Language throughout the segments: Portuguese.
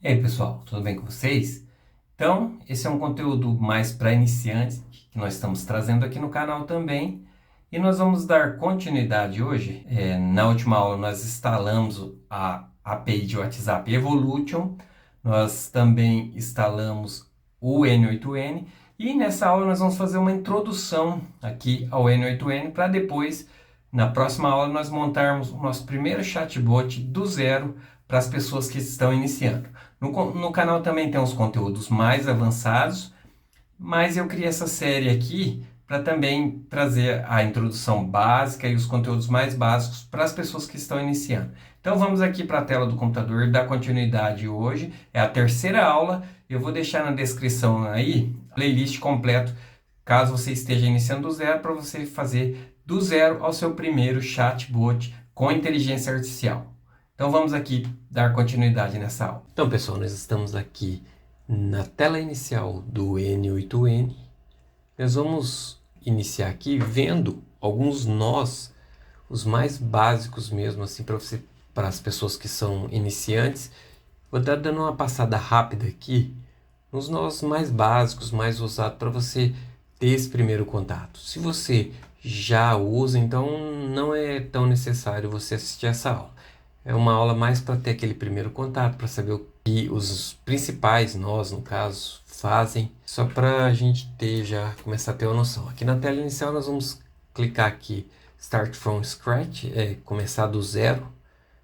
E aí pessoal, tudo bem com vocês? Então, esse é um conteúdo mais para iniciantes que nós estamos trazendo aqui no canal também. E nós vamos dar continuidade hoje. Na última aula nós instalamos a API de WhatsApp Evolution. Nós também instalamos o N8N. E nessa aula nós vamos fazer uma introdução aqui ao N8N para depois, na próxima aula, nós montarmos o nosso primeiro chatbot do zero para as pessoas que estão iniciando. No canal também tem os conteúdos mais avançados, mas eu criei essa série aqui para também trazer a introdução básica e os conteúdos mais básicos para as pessoas que estão iniciando. Então vamos aqui para a tela do computador dar continuidade hoje. É a terceira aula. Eu vou deixar na descrição aí a playlist completo, caso você esteja iniciando do zero, para você fazer do zero ao seu primeiro chatbot com inteligência artificial. Então vamos aqui dar continuidade nessa aula. Então pessoal, nós estamos aqui na tela inicial do N8N. Nós vamos iniciar aqui vendo alguns nós, os mais básicos mesmo, assim, para as pessoas que são iniciantes. Vou dar dando uma passada rápida aqui nos nós mais básicos, mais usados para você ter esse primeiro contato. Se você já usa, então não é tão necessário você assistir essa aula. É uma aula mais para ter aquele primeiro contato, para saber o que os principais nós, no caso, fazem, só para a gente ter já começar a ter uma noção. Aqui na tela inicial nós vamos clicar aqui Start from Scratch, começar do zero.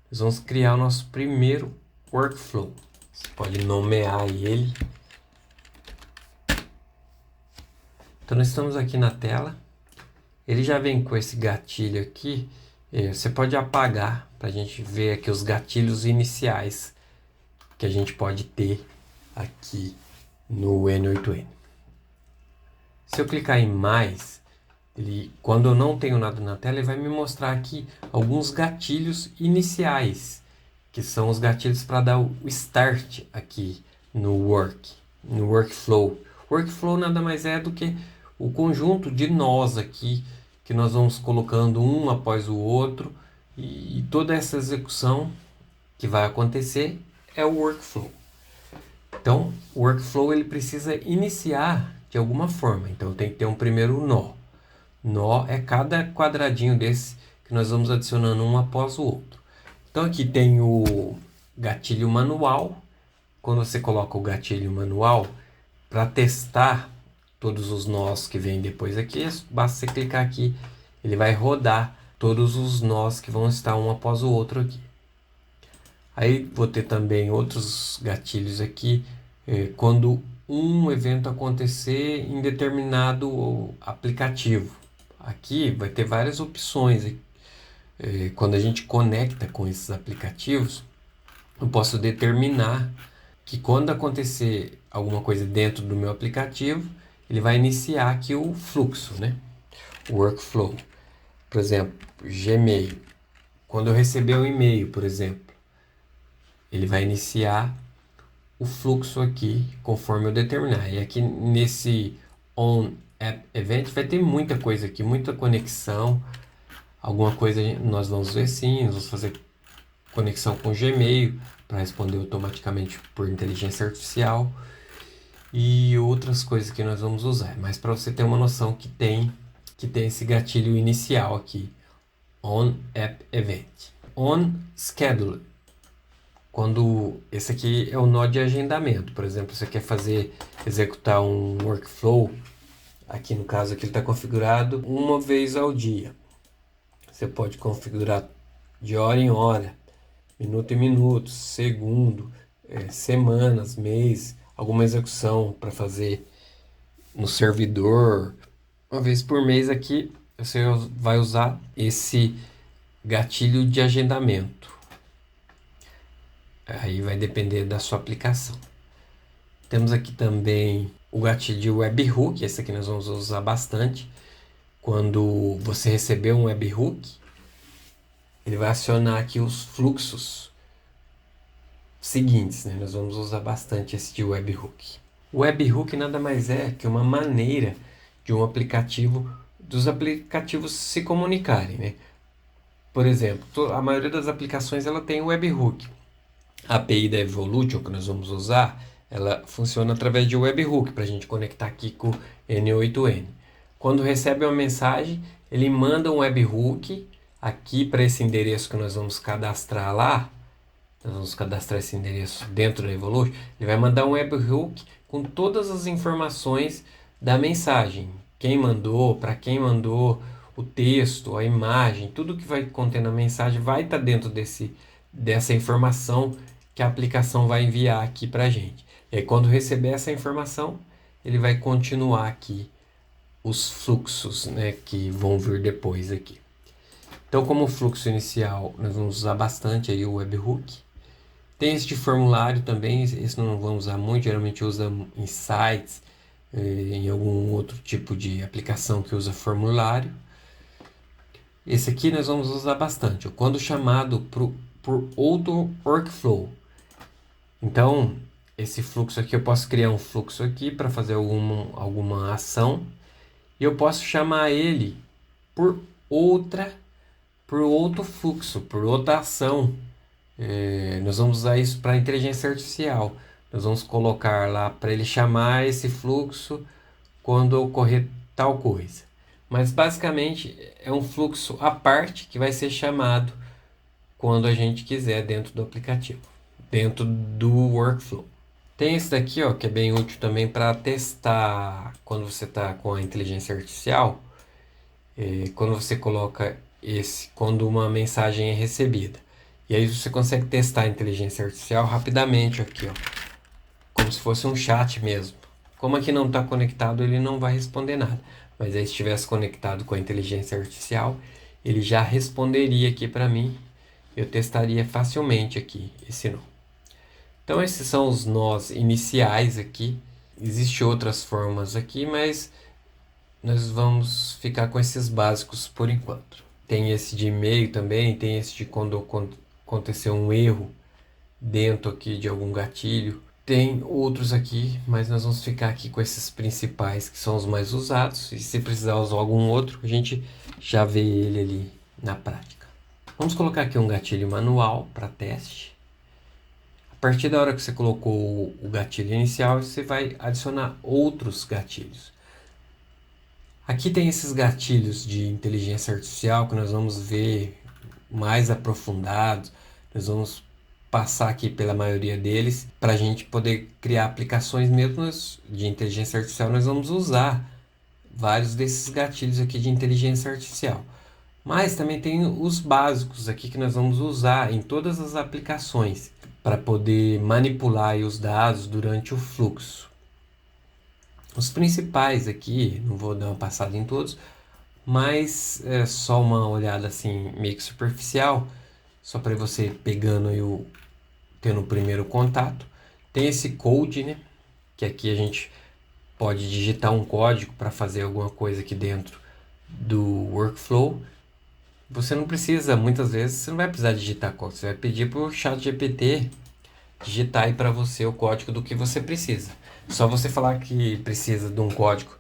Nós vamos criar o nosso primeiro workflow. Você pode nomear ele. Então nós estamos aqui na tela. Ele já vem com esse gatilho aqui. Você pode apagar para a gente ver aqui os gatilhos iniciais que a gente pode ter aqui no N8N. Se eu clicar em mais, quando eu não tenho nada na tela, ele vai me mostrar aqui alguns gatilhos iniciais, que são os gatilhos para dar o start aqui no workflow. Workflow nada mais é do que o conjunto de nós aqui, que nós vamos colocando um após o outro, e toda essa execução que vai acontecer é o workflow. Então, o workflow ele precisa iniciar de alguma forma, então tem que ter um primeiro nó. Nó é cada quadradinho desse que nós vamos adicionando um após o outro. Então aqui tem o gatilho manual. Quando você coloca o gatilho manual, para testar todos os nós que vêm depois aqui, basta você clicar aqui, ele vai rodar todos os nós que vão estar um após o outro aqui. Aí vou ter também outros gatilhos aqui, quando um evento acontecer em determinado aplicativo. Aqui vai ter várias opções. Quando a gente conecta com esses aplicativos, eu posso determinar que quando acontecer alguma coisa dentro do meu aplicativo, ele vai iniciar aqui o fluxo, né? O workflow. Por exemplo, Gmail. Quando eu receber um e-mail, por exemplo, ele vai iniciar o fluxo aqui conforme eu determinar. E aqui nesse On App Event vai ter muita coisa aqui, muita conexão. Alguma coisa nós vamos ver sim, nós vamos fazer conexão com o Gmail para responder automaticamente por inteligência artificial. E outras coisas que nós vamos usar, mas para você ter uma noção que tem esse gatilho inicial aqui, On App Event. On Schedule, quando esse aqui é o nó de agendamento, por exemplo, você quer executar um workflow, aqui no caso aqui ele está configurado uma vez ao dia. Você pode configurar de hora em hora, minuto em minuto, segundo, semanas, mês, alguma execução para fazer no servidor. Uma vez por mês aqui você vai usar esse gatilho de agendamento. Aí vai depender da sua aplicação. Temos aqui também o gatilho de webhook, esse aqui nós vamos usar bastante. Quando você receber um webhook, ele vai acionar aqui os fluxos seguintes, né? Nós vamos usar bastante esse de webhook. O webhook nada mais é que uma maneira de dos aplicativos se comunicarem, né? Por exemplo, a maioria das aplicações ela tem webhook. A API da Evolution que nós vamos usar, ela funciona através de webhook para a gente conectar aqui com o N8N. Quando recebe uma mensagem, ele manda um webhook aqui para esse endereço que nós vamos cadastrar lá. Nós vamos cadastrar esse endereço dentro da Evolution. Ele vai mandar um webhook com todas as informações da mensagem. Quem mandou, para quem mandou, o texto, a imagem, tudo que vai conter na mensagem vai estar dentro dessa informação que a aplicação vai enviar aqui para a gente. E aí, quando receber essa informação, ele vai continuar aqui os fluxos, né, que vão vir depois aqui. Então, como fluxo inicial, nós vamos usar bastante aí o webhook. Tem esse de formulário também, esse não vamos usar muito, geralmente usa em sites, em algum outro tipo de aplicação que usa formulário. Esse aqui nós vamos usar bastante, quando chamado por outro workflow. Então, esse fluxo aqui, eu posso criar um fluxo aqui para fazer alguma ação, e eu posso chamar ele por outro fluxo, por outra ação. Nós vamos usar isso para inteligência artificial. Nós vamos colocar lá para ele chamar esse fluxo quando ocorrer tal coisa. Mas basicamente é um fluxo à parte que vai ser chamado quando a gente quiser dentro do aplicativo, dentro do workflow. Tem esse daqui, ó, que é bem útil também para testar quando você está com a inteligência artificial. Quando você coloca quando uma mensagem é recebida. E aí você consegue testar a inteligência artificial rapidamente aqui, ó, como se fosse um chat mesmo. Como aqui não está conectado, ele não vai responder nada. Mas aí se estivesse conectado com a inteligência artificial, ele já responderia aqui para mim. Eu testaria facilmente aqui esse nó. Então esses são os nós iniciais aqui. Existem outras formas aqui, mas nós vamos ficar com esses básicos por enquanto. Tem esse de e-mail também, tem esse de quando acontecer um erro dentro aqui de algum gatilho. Tem outros aqui, mas nós vamos ficar aqui com esses principais que são os mais usados. E se precisar usar algum outro, a gente já vê ele ali na prática. Vamos colocar aqui um gatilho manual para teste. A partir da hora que você colocou o gatilho inicial, você vai adicionar outros gatilhos. Aqui tem esses gatilhos de inteligência artificial que nós vamos ver mais aprofundados. Nós vamos passar aqui pela maioria deles para a gente poder criar aplicações mesmo de inteligência artificial. Nós vamos usar vários desses gatilhos aqui de inteligência artificial. Mas também tem os básicos aqui que nós vamos usar em todas as aplicações para poder manipular aí os dados durante o fluxo. Os principais aqui, não vou dar uma passada em todos, mas é só uma olhada assim meio que superficial, só para você pegando aí tendo o primeiro contato. Tem esse code, né, que aqui a gente pode digitar um código para fazer alguma coisa aqui dentro do workflow. Você não precisa, muitas vezes você não vai precisar digitar código, você vai pedir para o ChatGPT digitar aí para você o código do que você precisa. Só você falar que precisa de um código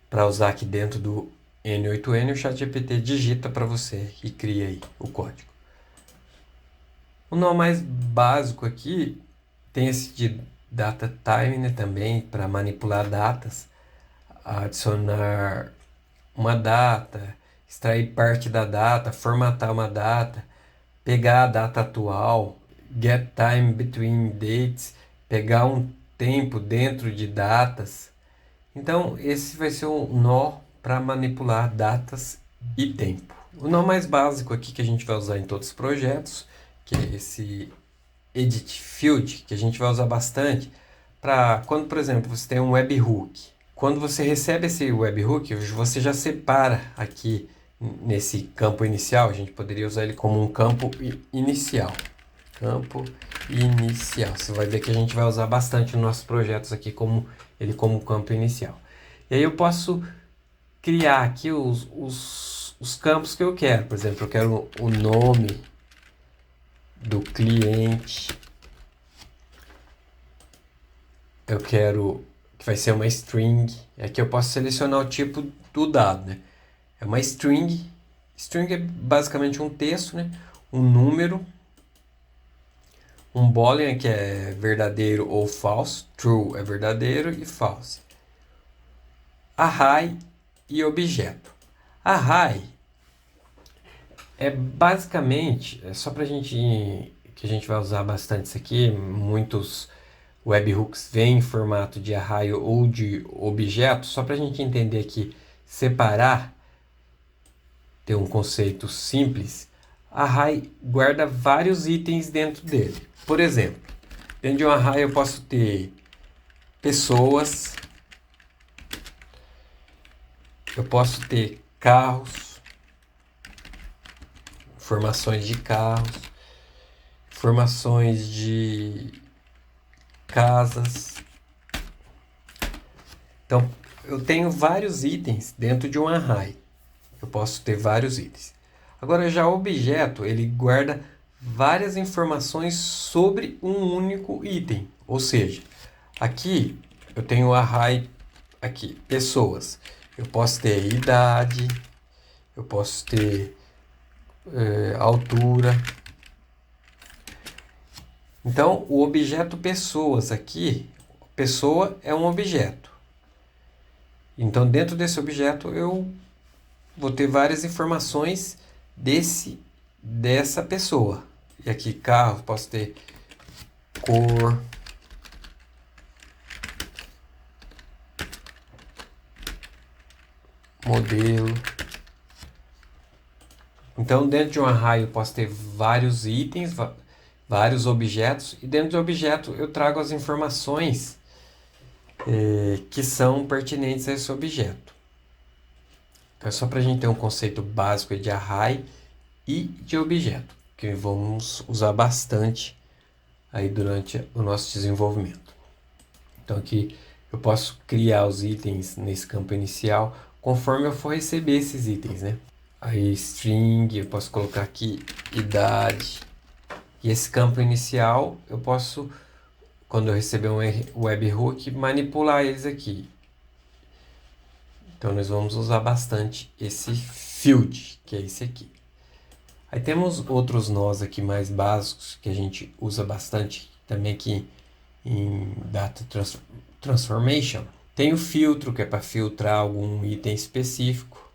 para usar aqui dentro do N8N, o ChatGPT digita para você e cria aí o código. O nó mais básico aqui tem esse de data time, né, também para manipular datas, adicionar uma data, extrair parte da data, formatar uma data, pegar a data atual, get time between dates, pegar um tempo dentro de datas. Então esse vai ser um nó para manipular datas e tempo. O nó mais básico aqui que a gente vai usar em todos os projetos, que é esse edit field, que a gente vai usar bastante para quando, por exemplo, você tem um webhook. Quando você recebe esse webhook, você já separa aqui nesse campo inicial. A gente poderia usar ele como um campo inicial. Campo inicial. Você vai ver que a gente vai usar bastante nos nossos projetos aqui como campo inicial. E aí eu posso criar aqui os campos que eu quero. Por exemplo, eu quero o nome do cliente. Eu quero que vai ser uma string. Aqui eu posso selecionar o tipo do dado, né? É uma string. String é basicamente um texto, né? Um número, Um boolean que é verdadeiro ou falso, true é verdadeiro e false. Array e objeto. Array é basicamente, é só para que a gente vai usar bastante isso aqui, muitos webhooks vêm em formato de array ou de objeto, só para a gente entender aqui, separar, ter um conceito simples, array guarda vários itens dentro dele. Por exemplo, dentro de um array eu posso ter pessoas, eu posso ter carros, informações de carros, informações de casas. Então, eu tenho vários itens dentro de um array. Eu posso ter vários itens. Agora, já o objeto, ele guarda várias informações sobre um único item. Ou seja, aqui eu tenho o array, aqui, pessoas. Eu posso ter idade, eu posso ter altura. Então, o objeto pessoas aqui, pessoa é um objeto. Então, dentro desse objeto, eu vou ter várias informações dessa pessoa. E aqui, carro, posso ter cor, modelo. Então, dentro de um array, eu posso ter vários itens, vários objetos. E dentro do objeto, eu trago as informações que são pertinentes a esse objeto. Então, é só para a gente ter um conceito básico de array e de objeto, que vamos usar bastante aí durante o nosso desenvolvimento. Então, aqui eu posso criar os itens nesse campo inicial conforme eu for receber esses itens, né? Aí, string, eu posso colocar aqui idade. E esse campo inicial, eu posso, quando eu receber um webhook, manipular eles aqui. Então, nós vamos usar bastante esse field, que é esse aqui. Aí temos outros nós aqui mais básicos, que a gente usa bastante também aqui em Data Transformation. Tem o filtro, que é para filtrar algum item específico.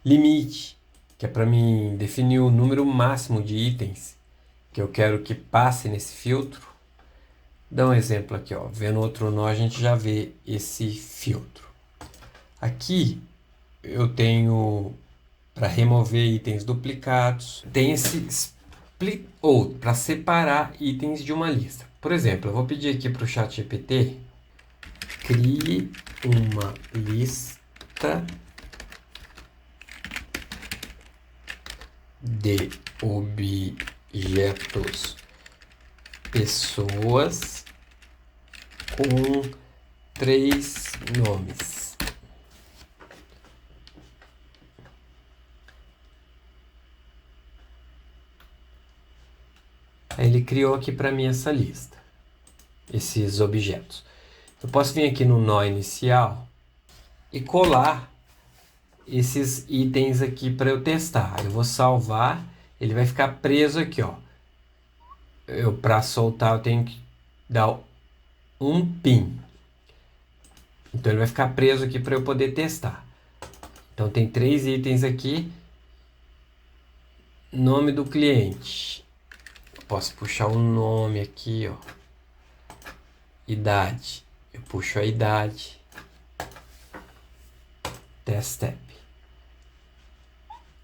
Limite, que é para mim definir o número máximo de itens que eu quero que passe nesse filtro. Dá um exemplo aqui, ó. Vendo outro nó, a gente já vê esse filtro. Aqui eu tenho para remover itens duplicados. Tem esse split out para separar itens de uma lista. Por exemplo, eu vou pedir aqui para o ChatGPT crie uma lista de objetos pessoas com 3 nomes. Aí ele criou aqui para mim essa lista, esses objetos. Eu posso vir aqui no nó inicial e colar esses itens aqui para eu testar. Eu vou salvar, ele vai ficar preso aqui, ó. Para soltar eu tenho que dar um pin. Então ele vai ficar preso aqui para eu poder testar. Então tem 3 itens aqui. Nome do cliente. Eu posso puxar um nome aqui, ó. Idade. Eu puxo a idade. Test step.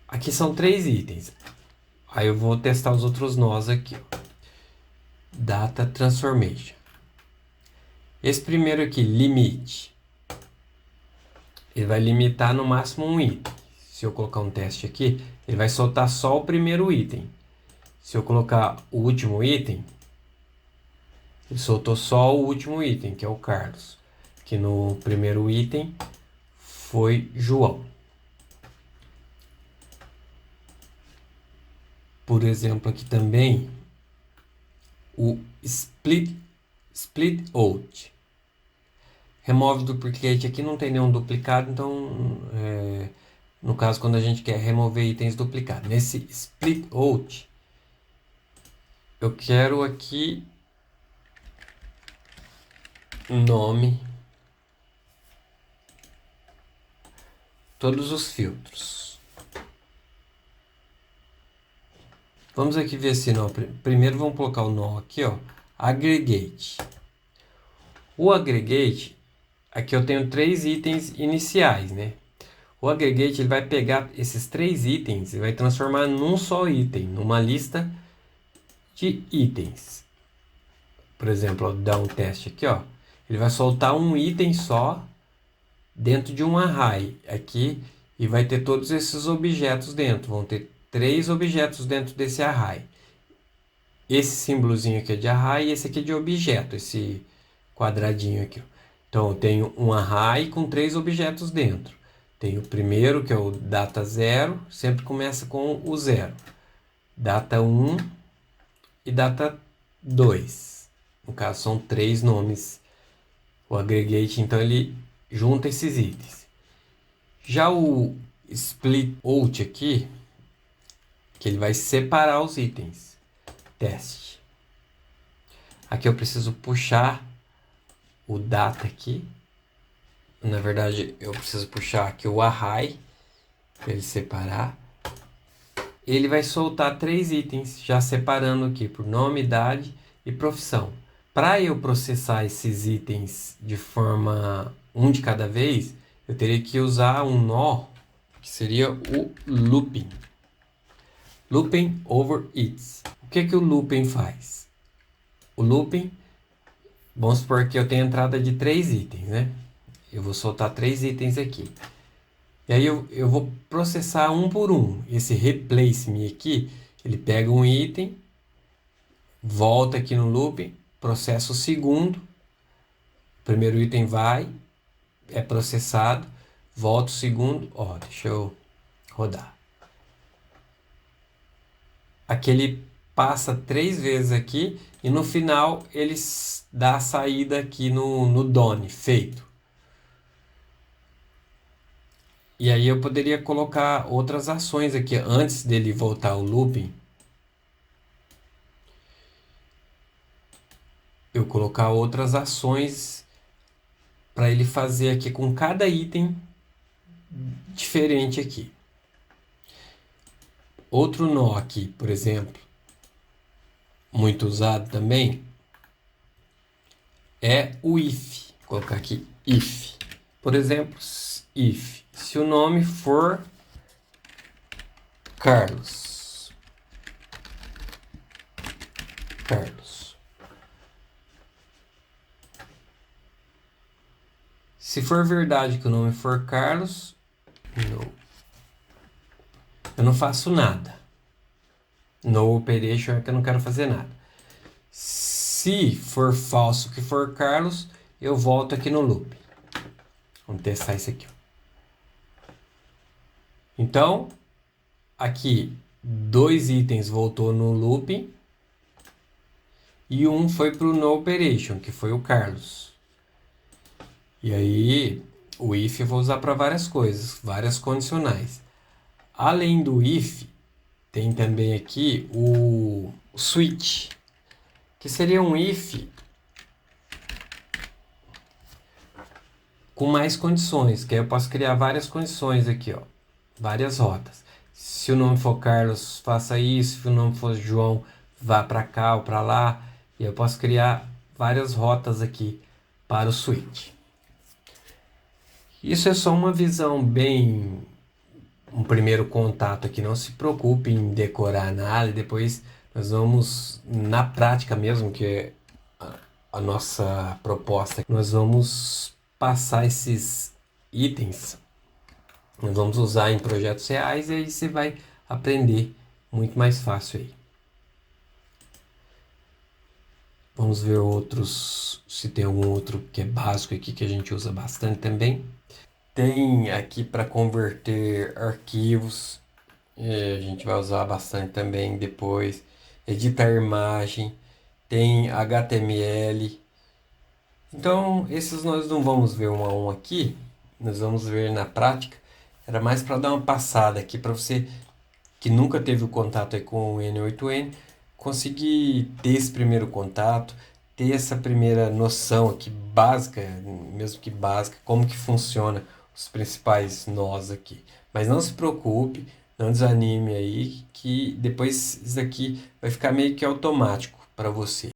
Aqui são 3 itens. Aí eu vou testar os outros nós aqui, ó. Data Transformation. Esse primeiro aqui, limite. Ele vai limitar no máximo um item. Se eu colocar um teste aqui, ele vai soltar só o primeiro item. Se eu colocar o último item, ele soltou só o último item, que é o Carlos. Que no primeiro item foi João. Por exemplo, aqui também o split out. Remove duplicate, aqui não tem nenhum duplicado, então no caso quando a gente quer remover itens duplicados. Nesse split out, eu quero aqui nome, todos os filtros. Vamos aqui ver esse nó. Primeiro vamos colocar o nó aqui, ó, aggregate. O aggregate, aqui eu tenho 3 itens iniciais, né? O aggregate ele vai pegar esses 3 itens e vai transformar num só item, numa lista de itens. Por exemplo, ó, dar um teste aqui, ó. Ele vai soltar um item só dentro de um array aqui e vai ter todos esses objetos dentro. Vão ter 3 objetos dentro desse array. Esse símbolozinho aqui é de array e esse aqui é de objeto, esse quadradinho aqui, ó. Então eu tenho um array com 3 objetos dentro. Tem o primeiro, que é o data 0, sempre começa com o 0. Data 1 e data 2. No caso, são 3 nomes. O aggregate, então, ele junta esses itens. Já o split out aqui, que ele vai separar os itens. Teste. Aqui eu preciso puxar o data aqui. Na verdade, eu preciso puxar aqui o array para ele separar. Ele vai soltar 3 itens, já separando aqui por nome, idade e profissão. Para eu processar esses itens de forma um de cada vez, eu teria que usar um nó, que seria o looping. Looping over its. O que o looping faz? O looping, vamos supor que eu tenho entrada de 3 itens, né? Eu vou soltar 3 itens aqui. E aí eu vou processar um por um. Esse replace me aqui, ele pega um item, volta aqui no looping, processa o segundo. O primeiro item vai, é processado, volta o segundo. Ó, deixa eu rodar. Aqui ele passa 3 vezes aqui e no final ele dá a saída aqui no done, feito. E aí eu poderia colocar outras ações aqui antes dele voltar ao looping. Eu colocar outras ações para ele fazer aqui com cada item diferente aqui. Outro nó aqui, por exemplo, muito usado também, é o if. Vou colocar aqui if. Por exemplo, if. Se o nome for Carlos. Se for verdade que o nome for Carlos, eu não faço nada. No operation é que eu não quero fazer nada. Se for falso que for Carlos, eu volto aqui no loop. Vamos testar isso aqui. Então, aqui 2 itens voltou no looping e um foi para o no operation, que foi o Carlos. E aí, o if eu vou usar para várias coisas, várias condicionais. Além do if, tem também aqui o switch, que seria um if com mais condições, que aí eu posso criar várias condições aqui, ó, várias rotas. Se o nome for Carlos, faça isso. Se o nome for João, vá para cá ou para lá. E eu posso criar várias rotas aqui para o switch. Isso é só uma visão bem... um primeiro contato aqui. Não se preocupe em decorar nada. Depois nós vamos, na prática mesmo, que é a nossa proposta, nós vamos passar esses itens, nós vamos usar em projetos reais e aí você vai aprender muito mais fácil aí. Vamos ver outros, se tem algum outro que é básico aqui que a gente usa bastante também. Tem aqui para converter arquivos, a gente vai usar bastante também depois. Editar imagem, tem HTML. Então, esses nós não vamos ver um a um aqui, nós vamos ver na prática. Era mais para dar uma passada aqui para você que nunca teve o contato aí com o N8N, conseguir ter esse primeiro contato, ter essa primeira noção aqui básica, mesmo que básica, como que funciona os principais nós aqui. Mas não se preocupe, não desanime aí, que depois isso aqui vai ficar meio que automático para você.